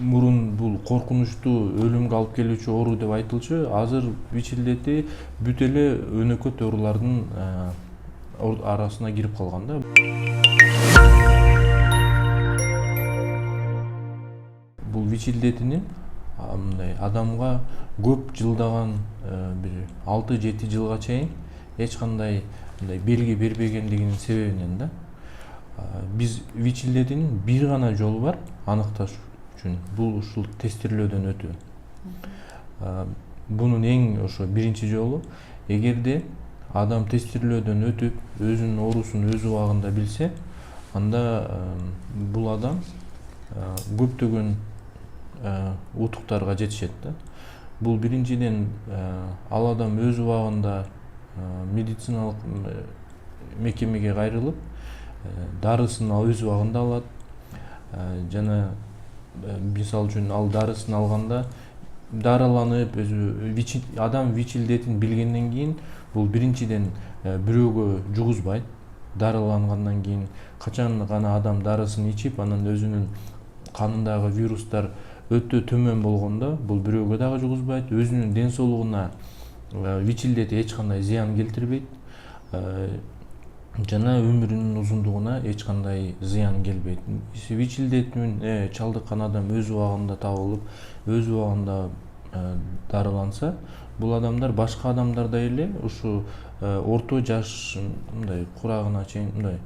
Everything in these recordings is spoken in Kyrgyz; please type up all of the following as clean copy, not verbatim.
Мурун бул коркунучтуу өлүмгө алып келүүчү оору деп айтылчу. Азыр ВИЧ илдети бүт эле өнөкөт оорулардын арасына кирип калган да. Бул ВИЧ илдетинин мындай адамга көп жылдаган бир 6-7 жылга чейин эч кандай мындай белги бербегендигинин себебинен да. Биз ВИЧ илдетинин бир гана жолу бар аныкташ үчүн. Бул ушул тестирлөөдөн өтүү. Бунун эң ошо биринчи жолу, эгерде адам тестирлөөдөн өтүп, өзүнүн оорусун өз убагында билсе, анда бул адам көптөгөн утуктарга жетишет да. Бул биринчиден ал адам өз убагында медициналык мекемеге кайрылып, дарысын өз убагында алат. Жана мисалы үчүн ал дарысын алганда дарыланып, адам ВИЧ илдетин билгенден кийин бул биринчиден бирөөгө жугузбайт. Дарылангандан кийин качан гана адам дарысын ичип, анан өзүнүн канындагы вирустар өтө төмөн болгондо бул бирөөгө дагы жугузбайт. Өзүнүн ден соолугуна ВИЧ илдети эч кандай зыян келтирбейт. Жана өмүрүнүн узундугуна эч кандай зыян келбейт. ВИЧ илдетине чалдыккан адам өз убагында табылып, өз убагында дарыланса, бул адамдар башка адамдардай эле ушу орто жаш мындай курагына чейин мындай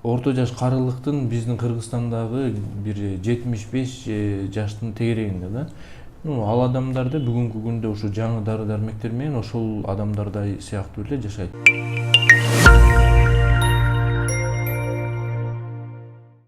орто жаш карылыктын биздин Кыргызстандагы бир 75 жаштын тегерегинде да. Ал адамдар да бүгүнкү күндө ушу жаңы дары дармектер менен ошол адамдардай сыяктуу эле жашайт.